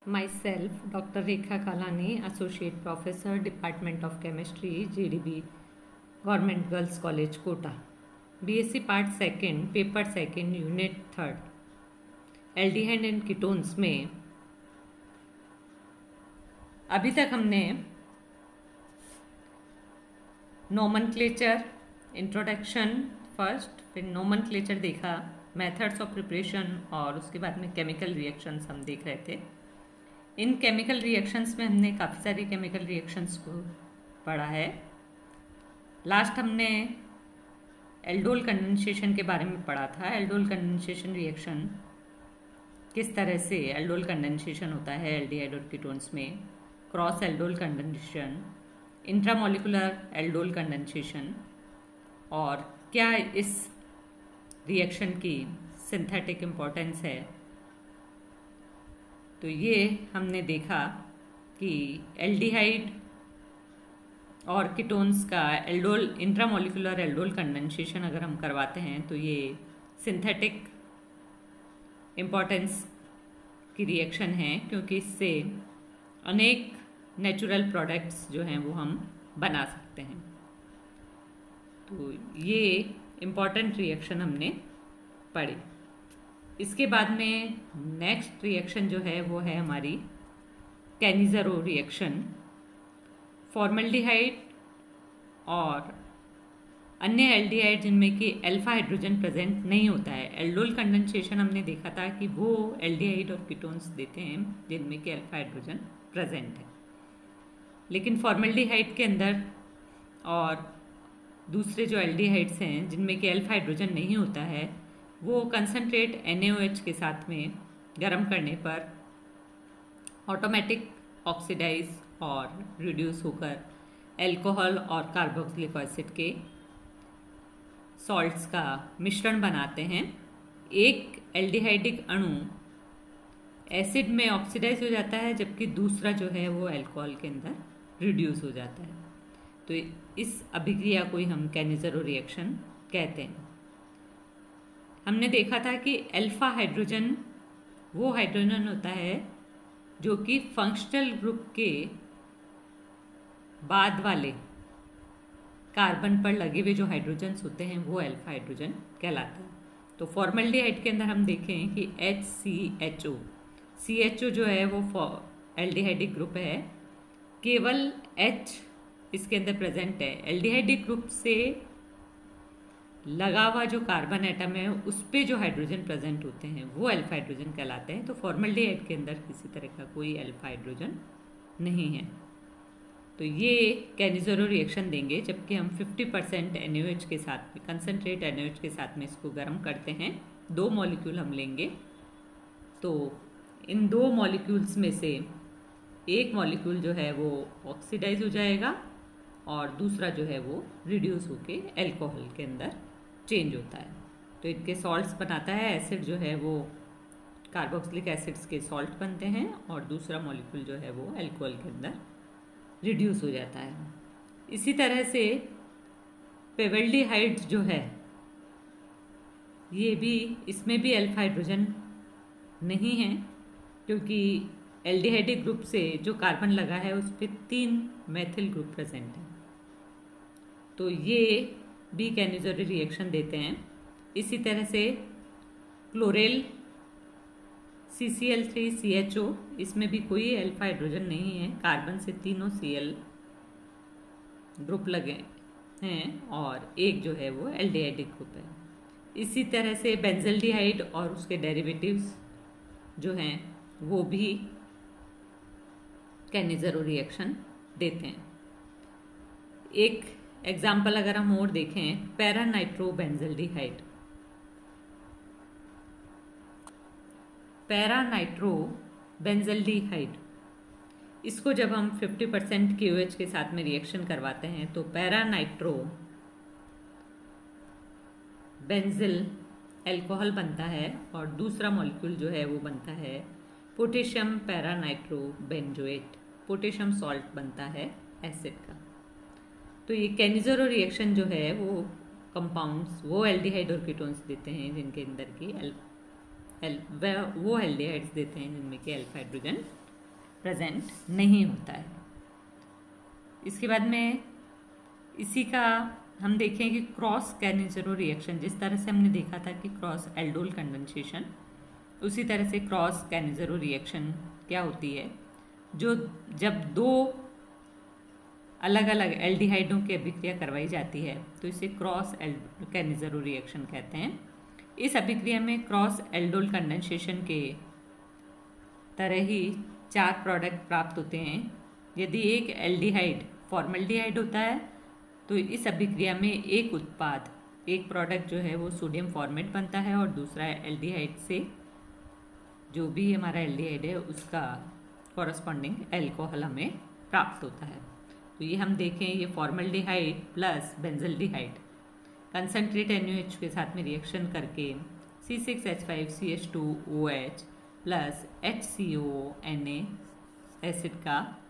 Myself, Dr. Rekha Kalani, Associate Professor, Department of Chemistry, GDB, Government Girls College, Kota. BSc Part 2, Paper 2, Unit 3. Aldehyde and ketones में अभी तक हमने nomenclature, introduction first, फिर nomenclature देखा, methods of preparation और उसके बाद में केमिकल रिएक्शंस हम देख रहे थे। इन केमिकल रिएक्शंस में हमने काफ़ी सारी केमिकल रिएक्शंस को पढ़ा है। लास्ट हमने एल्डोल कंडेंसेशन के बारे में पढ़ा था। एल्डोल कंडेंसेशन रिएक्शन किस तरह से एल्डोल कंडेंसेशन होता है एल्डिहाइड और कीटोन्स में, cross aldol condensation, intramolecular aldol condensation और क्या इस रिएक्शन की सिंथेटिक इम्पोर्टेंस है। तो ये हमने देखा कि एल्डिहाइड और कीटोन्स का एल्डोल इंट्रामोलिकुलर एल्डोल कंडेंसेशन अगर हम करवाते हैं तो ये सिंथेटिक इम्पोर्टेंस की रिएक्शन है, क्योंकि इससे अनेक नेचुरल प्रोडक्ट्स जो हैं वो हम बना सकते हैं। तो ये इम्पॉर्टेंट रिएक्शन हमने पढ़ी। इसके बाद में नेक्स्ट रिएक्शन जो है वो है हमारी कैनिज़रो रिएक्शन। फॉर्मल्डिहाइड और अन्य एल्डिहाइड जिनमें कि अल्फा हाइड्रोजन प्रेजेंट नहीं होता है। एल्डोल कंडेंसेशन हमने देखा था कि वो एल्डिहाइड और कीटोन्स देते हैं जिनमें कि अल्फा हाइड्रोजन प्रेजेंट है, लेकिन फॉर्मल्डिहाइड के अंदर और दूसरे जो एल्डिहाइड्स हैं जिनमें कि अल्फा हाइड्रोजन नहीं होता है, वो कंसनट्रेट NaOH के साथ में गर्म करने पर ऑटोमेटिक ऑक्सीडाइज और रिड्यूस होकर अल्कोहल और कार्बोक्सिलिक एसिड के सॉल्ट्स का मिश्रण बनाते हैं। एक एल्डिहाइडिक अणु एसिड में ऑक्सीडाइज हो जाता है, जबकि दूसरा जो है वो अल्कोहल के अंदर रिड्यूस हो जाता है। तो इस अभिक्रिया को ही हम कैनिज़रो रिएक्शन कहते हैं। हमने देखा था कि अल्फा हाइड्रोजन वो हाइड्रोजन होता है जो कि फंक्शनल ग्रुप के बाद वाले कार्बन पर लगे हुए जो हाइड्रोजन्स होते हैं वो अल्फा हाइड्रोजन कहलाता है। तो फॉर्मल्डिहाइड के अंदर हम देखें कि CHO जो है वो एल्डिहाइडिक ग्रुप है, केवल H इसके अंदर प्रेजेंट है। एल्डिहाइडिक ग्रुप से लगा हुआ जो कार्बन एटम है उस पे जो हाइड्रोजन प्रेजेंट होते हैं वो अल्फा हाइड्रोजन कहलाते हैं। तो फॉर्मल्डिहाइड के अंदर किसी तरह का कोई अल्फा हाइड्रोजन नहीं है। तो ये कैनिज़रो रिएक्शन देंगे, जबकि हम 50% NaOH के साथ में, कंसनट्रेट NaOH के साथ में इसको गर्म करते हैं। 2 मॉलिक्यूल हम लेंगे, तो इन 2 मॉलिक्यूल्स में से एक मॉलिक्यूल जो है वो ऑक्सीडाइज हो जाएगा और दूसरा जो है वो रिड्यूस होके अल्कोहल के अंदर चेंज होता है। तो इनके सॉल्ट्स बनाता है। एसिड जो है वो कार्बोक्सिलिक एसिड्स के सॉल्ट बनते हैं और दूसरा मॉलिक्यूल जो है वो अल्कोहल के अंदर रिड्यूस हो जाता है। इसी तरह से पेवल्डिहाइड जो है ये भी, इसमें भी अल्फा हाइड्रोजन नहीं है, क्योंकि एल्डिहाइडिक ग्रुप से जो कार्बन लगा है उस पर 3 मेथिल ग्रुप प्रेजेंट है। तो ये भी कैनिज़रो रिएक्शन देते हैं। इसी तरह से क्लोरेल CCl3CHO, इसमें भी कोई अल्फा हाइड्रोजन नहीं है, कार्बन से तीनों Cl ग्रुप लगे हैं और एक जो है वो एल्डिहाइडिक ग्रुप है। इसी तरह से बेंजल्डिहाइड और उसके डेरिवेटिव्स जो हैं वो भी कैनिज़रो रिएक्शन देते हैं। एक एग्जाम्पल अगर हम और देखें, पैरानाइट्रोबेंजल्डिहाइड। पैरानाइट्रोबेंजल्डिहाइड, इसको जब हम 50% KOH के साथ में रिएक्शन करवाते हैं तो पैरानाइट्रो बेंजिल अल्कोहल बनता है और दूसरा मॉलिक्यूल जो है वो बनता है पोटेशियम पैरानाइट्रोबेंजोएट। पोटेशियम सॉल्ट बनता है एसिड का। तो ये कैनिज़रो रिएक्शन जो है वो कंपाउंड्स, वो एल्डिहाइड और कीटोन्स देते हैं जिनके अंदर की वो एल्डिहाइड्स देते हैं जिनमें कि अल्फा हाइड्रोजन प्रेजेंट नहीं होता है। इसके बाद में इसी का हम देखें कि क्रॉस कैनिज़रो रिएक्शन, जिस तरह से हमने देखा था कि क्रॉस एल्डोल कंडेंसेशन, उसी तरह से क्रॉस कैनिज़रो रिएक्शन क्या होती है, जो जब दो अलग अलग एल्डिहाइडों की अभिक्रिया करवाई जाती है तो इसे क्रॉस कैनिज़रो रिएक्शन कहते हैं। इस अभिक्रिया में क्रॉस एल्डोल कंडेंसेशन के तरह ही 4 प्रोडक्ट प्राप्त होते हैं। यदि एक एल्डिहाइड फॉर्मल्डिहाइड होता है तो इस अभिक्रिया में एक उत्पाद, एक प्रोडक्ट जो है वो सोडियम फॉर्मेट बनता है और दूसरा एल्डिहाइड से, जो भी हमारा एल्डिहाइड है उसका कॉरस्पॉन्डिंग एल्कोहल हमें प्राप्त होता है। तो ये हम देखें, ये formaldehyde plus benzaldehyde concentrate NaOH के साथ में रिएक्शन करके C6H5CH2OH प्लस HCONA एसिड का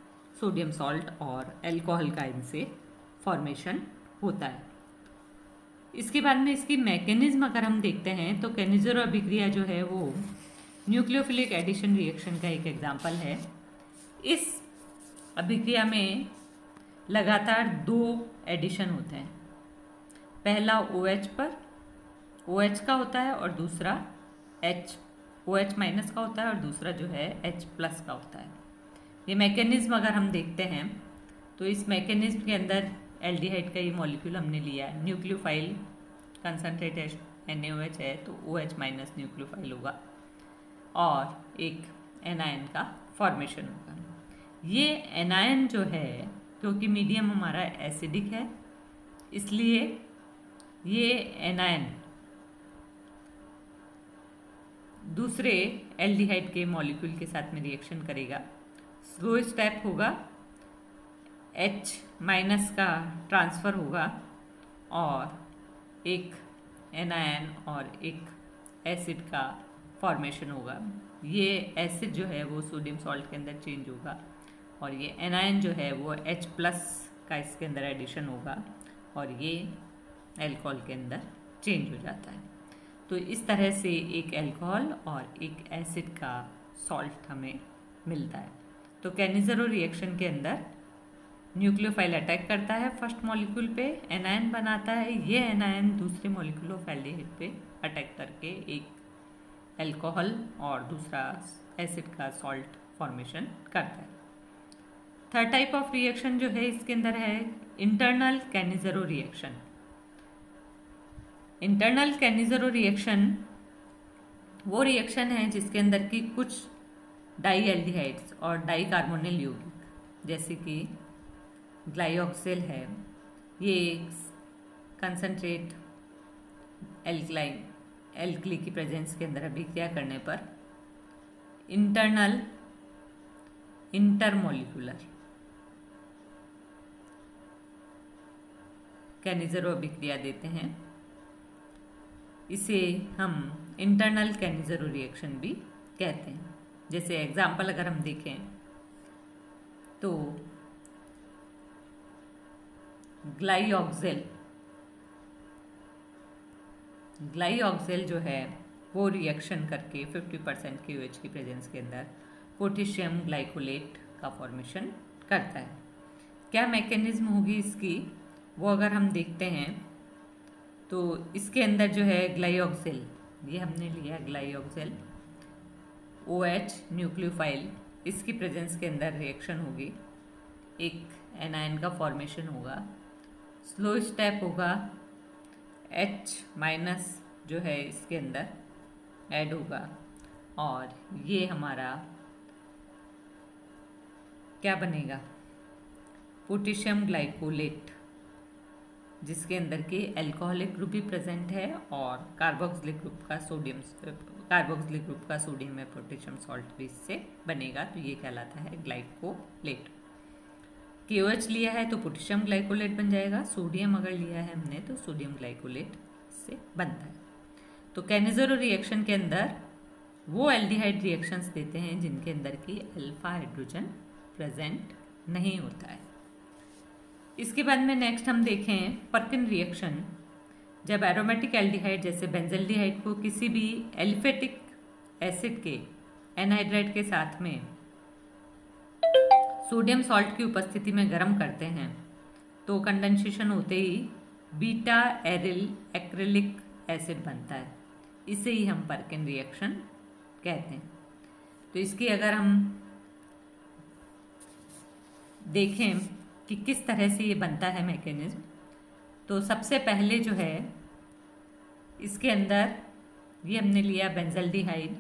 सोडियम सॉल्ट और एल्कोहल का इनसे फॉर्मेशन होता है। इसके बाद में इसकी मैकेनिज्म अगर हम देखते हैं तो कैनिज़रो अभिक्रिया जो है वो न्यूक्लियोफिलिक एडिशन रिएक्शन का एक एग्जाम्पल है। इस अभिक्रिया में लगातार 2 एडिशन होते हैं। पहला OH पर OH का होता है और दूसरा OH माइनस का होता है और दूसरा जो है H प्लस का होता है। ये मैकेनिज्म अगर हम देखते हैं तो इस मैकेनिज्म के अंदर एल्डिहाइड का ये मॉलिक्यूल हमने लिया है, न्यूक्लियोफाइल कंसनट्रेट NaOH है तो OH माइनस न्यूक्लियोफाइल होगा और एक एनायन का फॉर्मेशन होगा। ये एनायन जो है, क्योंकि मीडियम हमारा एसिडिक है, इसलिए ये एनायन दूसरे एल्डिहाइड के मॉलिक्यूल के साथ में रिएक्शन करेगा। स्लो स्टेप होगा, H माइनस का ट्रांसफ़र होगा और एक एनायन और एक एसिड का फॉर्मेशन होगा। ये एसिड जो है वो सोडियम सॉल्ट के अंदर चेंज होगा और ये एनायन जो है वो H प्लस का इसके अंदर एडिशन होगा और ये एल्कोहल के अंदर चेंज हो जाता है। तो इस तरह से एक एल्कोहल और एक एसिड का सॉल्ट हमें मिलता है। तो कैनिज़रो रिएक्शन के अंदर न्यूक्लियोफाइल अटैक करता है फर्स्ट मॉलिक्यूल पे, एनायन बनाता है, ये एनायन दूसरे मॉलिक्यूल ऑफ एल्डिहाइड पे अटैक करके एक एल्कोहल और दूसरा एसिड का सॉल्ट फॉर्मेशन करता है। थर्ड टाइप ऑफ रिएक्शन जो है इसके अंदर है इंटरनल कैनिज़रो रिएक्शन। इंटरनल कैनिज़रो रिएक्शन वो रिएक्शन है जिसके अंदर की कुछ डाई एल्डिहाइड्स और डाई कार्बोनिल यौगिक, जैसे कि ग्लाइऑक्सिल है, ये कंसनट्रेट एल्कली की प्रेजेंस के अंदर अभिक्रिया करने पर इंटरमोलिकुलर कैनिज़रो अभिक्रिया देते हैं। इसे हम इंटरनल कैनिज़रो रिएक्शन भी कहते हैं। जैसे एग्जाम्पल अगर हम देखें तो ग्लाइऑक्सिल जो है वो रिएक्शन करके 50% KOH की प्रेजेंस के अंदर पोटेशियम ग्लाइकोलेट का फॉर्मेशन करता है। क्या मैकेनिज्म होगी इसकी, वो अगर हम देखते हैं तो इसके अंदर जो है ग्लाइऑक्सिल, ये हमने लिया ग्लाइऑक्सिल, OH न्यूक्लियोफाइल, इसकी प्रेजेंस के अंदर रिएक्शन होगी, एक एनायन का फॉर्मेशन होगा, स्लो स्टेप होगा, H माइनस जो है इसके अंदर ऐड होगा और ये हमारा क्या बनेगा, पोटेशियम ग्लाइकोलेट, जिसके अंदर के अल्कोहलिक ग्रुप भी प्रेजेंट है और कार्बोक्सिलिक ग्रुप का सोडियम में पोटेशियम सॉल्ट भी इससे बनेगा। तो ये कहलाता है ग्लाइकोलेट। KOH लिया है तो पोटेशियम ग्लाइकोलेट बन जाएगा, सोडियम अगर लिया है हमने तो सोडियम ग्लाइकोलेट से बनता है। तो कैनिज़रो रिएक्शन के अंदर वो एल्डिहाइड रिएक्शंस देते हैं जिनके अंदर की अल्फा हाइड्रोजन प्रेजेंट नहीं होता है। इसके बाद में नेक्स्ट हम देखें पर्किन रिएक्शन। जब एरोमेटिक एल्डिहाइड जैसे बेंजल्डिहाइड को किसी भी एलिफेटिक एसिड के एनहाइड्राइड के साथ में सोडियम सॉल्ट की उपस्थिति में गर्म करते हैं तो कंडेंसेशन होते ही बीटा एरिल एक्रिलिक एसिड बनता है। इसे ही हम पर्किन रिएक्शन कहते हैं। तो इसकी अगर हम देखें कि किस तरह से ये बनता है मैकेनिज्म, तो सबसे पहले जो है इसके अंदर ये हमने लिया बेंजल्डिहाइड,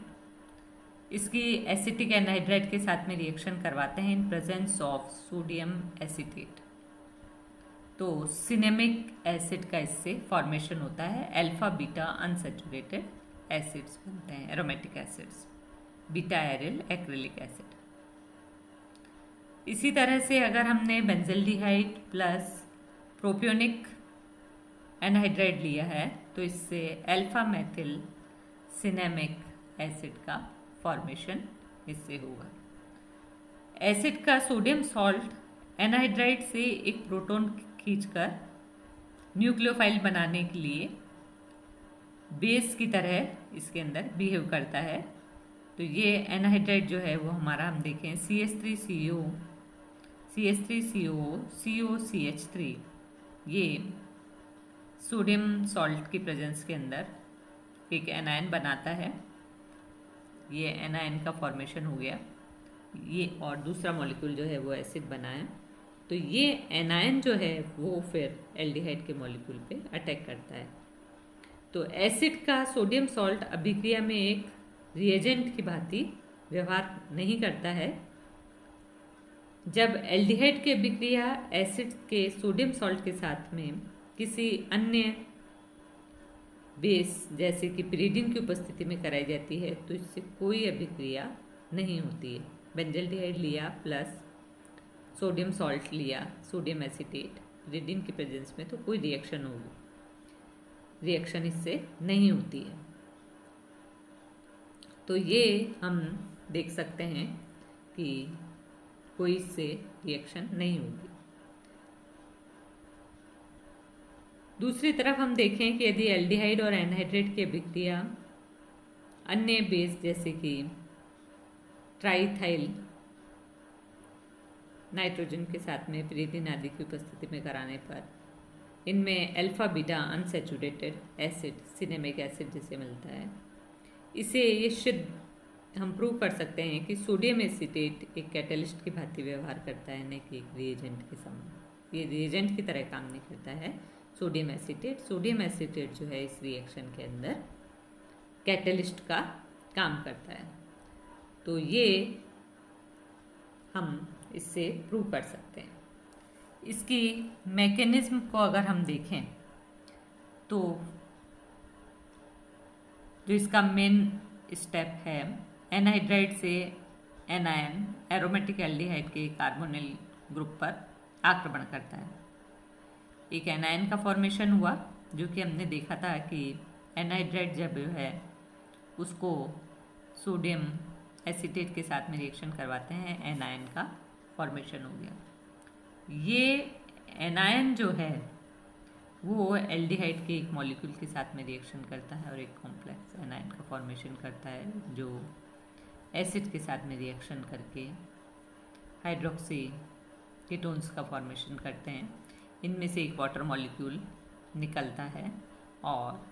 इसकी एसिटिक एनहाइड्राइड के साथ में रिएक्शन करवाते हैं in presence of sodium acetate. तो सिनेमिक एसिड का इससे फॉर्मेशन होता है, अल्फा बीटा अनसैचुरेटेड एसिड्स बनते हैं, aromatic acids, beta aryl acrylic acid. इसी तरह से अगर हमने बेंजल्डिहाइड प्लस प्रोपियोनिक एनहाइड्राइड लिया है तो इससे अल्फा मेथिल सिनेमिक एसिड का फॉर्मेशन इससे होगा। एसिड का सोडियम सॉल्ट एनहाइड्राइड से एक प्रोटॉन खींचकर न्यूक्लियोफाइल बनाने के लिए बेस की तरह इसके अंदर बिहेव करता है। तो ये एनहाइड्राइड जो है वो हमारा हम देखें CH3CO CH3CO COCH3 ये सोडियम सॉल्ट की प्रेजेंस के अंदर एक एनायन बनाता है। ये एनायन का फॉर्मेशन हो गया, ये और दूसरा मॉलिक्यूल जो है वो एसिड बना है। तो ये एनायन जो है वो फिर एल्डिहाइड के मॉलिक्यूल पे अटैक करता है। तो एसिड का सोडियम सॉल्ट अभिक्रिया में एक रिएजेंट की भांति व्यवहार नहीं करता है। जब एल्डिहाइड की अभिक्रिया एसिड के सोडियम सॉल्ट के साथ में किसी अन्य बेस जैसे कि पिरीडिन की उपस्थिति में कराई जाती है तो इससे कोई अभिक्रिया नहीं होती है। बेंजल्डिहाइड लिया प्लस सोडियम सॉल्ट लिया, सोडियम एसीटेट, पिरीडिन की प्रेजेंस में तो कोई रिएक्शन इससे नहीं होती है। तो ये हम देख सकते हैं कि कोई इससे रिएक्शन नहीं होगी। दूसरी तरफ हम देखें कि यदि एल्डिहाइड और एनहाइड्रेट की अभिक्रिया अन्य बेस जैसे कि ट्राइथाइल नाइट्रोजन के साथ में पिरीडिन आदि की उपस्थिति में कराने पर इनमें alpha beta unsaturated acid cinnamic acid जिसे मिलता है, इसे ये सिद्ध हम प्रूव कर सकते हैं कि सोडियम एसीटेट एक कैटलिस्ट की भांति व्यवहार करता है, न कि एक रिएजेंट के समान। ये रिएजेंट की तरह काम नहीं करता है सोडियम एसीटेट जो है इस रिएक्शन के अंदर कैटलिस्ट का काम करता है। तो ये हम इससे प्रूव कर सकते हैं। इसकी मैकेनिज्म को अगर हम देखें तो जो इसका मेन स्टेप है, एनहाइड्राइड से एनायन एरोमेटिक एल्डिहाइड के कार्बोनिल ग्रुप पर आक्रमण करता है। एक एनायन का फॉर्मेशन हुआ जो कि हमने देखा था कि एनहाइड्राइड जब है उसको सोडियम एसीटेट के साथ में रिएक्शन करवाते हैं, एनायन का फॉर्मेशन हो गया। ये एनायन जो है वो एल्डिहाइड के एक मॉलिक्यूल के साथ में रिएक्शन करता है और एक कॉम्प्लेक्स एनायन का फॉर्मेशन करता है जो एसिड के साथ में रिएक्शन करके हाइड्रोक्सी कीटोन्स का फॉर्मेशन करते हैं। इनमें से एक वाटर मॉलिक्यूल निकलता है और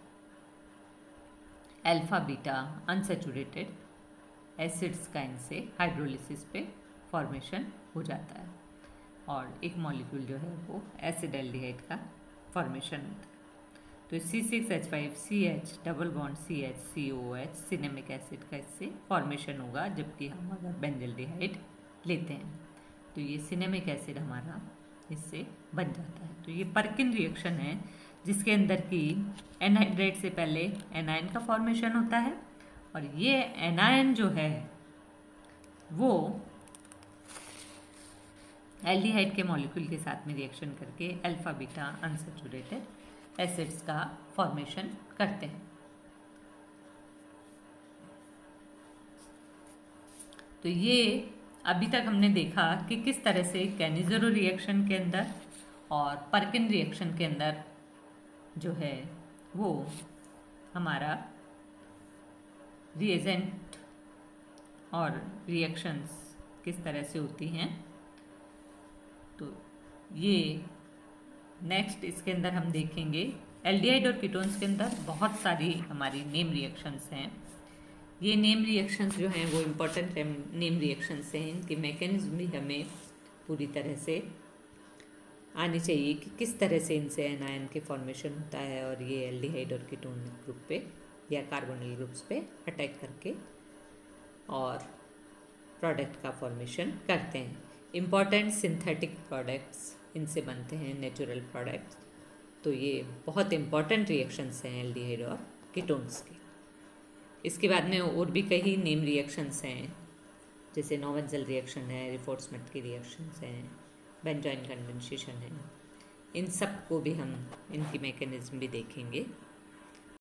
अल्फा बीटा अनसैचुरेटेड एसिड्स का इनसे हाइड्रोलिसिस पे फॉर्मेशन हो जाता है और एक मॉलिक्यूल जो है वो एसिड एल्डिहाइड का फॉर्मेशन होता है। तो C6H5CH double bond CH COOH cinnamic acid का इससे फॉर्मेशन होगा, जबकि हम अगर बेंजल्डिहाइड लेते हैं तो ये सिनेमिक एसिड हमारा इससे बन जाता है। तो ये पर्किन रिएक्शन है जिसके अंदर की एनहाइड्रेट से पहले एनायन का फॉर्मेशन होता है और ये एनायन जो है वो एल्डिहाइड के मॉलिक्यूल के साथ में रिएक्शन करके अल्फा बीटा अनसैचुरेटेड एसिड्स का फॉर्मेशन करते हैं। तो ये अभी तक हमने देखा कि किस तरह से कैनिज़रो रिएक्शन के अंदर और पर्किन रिएक्शन के अंदर जो है वो हमारा रिएजेंट और रिएक्शंस किस तरह से होती हैं तो ये नेक्स्ट इसके अंदर हम देखेंगे एल्डिहाइड और कीटोन्स के अंदर बहुत सारी हमारी नेम रिएक्शंस हैं। ये नेम रिएक्शंस जो हैं वो इम्पोर्टेंट नेम रिएक्शंस हैं। इनकी मैकेनिज्म भी हमें पूरी तरह से आनी चाहिए कि किस तरह से इनसे एनायन के फॉर्मेशन होता है और ये एल्डिहाइड और कीटोन ग्रुप पे या कार्बोनिल ग्रुप्स पे अटैक करके और प्रोडक्ट का फॉर्मेशन करते हैं। इम्पॉर्टेंट सिंथेटिक प्रोडक्ट्स इनसे बनते हैं, नेचुरल प्रोडक्ट्स। तो ये बहुत इम्पॉर्टेंट रिएक्शंस हैं एल्डिहाइड और कीटोन्स के। इसके बाद में और भी कई नेम रिएक्शंस हैं, जैसे नोवेंजल रिएक्शन है, रिफोर्समेंट की रिएक्शंस हैं, बेंजोइन कंडेंसेशन है। इन सब को भी हम इनकी मैकेनिज्म भी देखेंगे।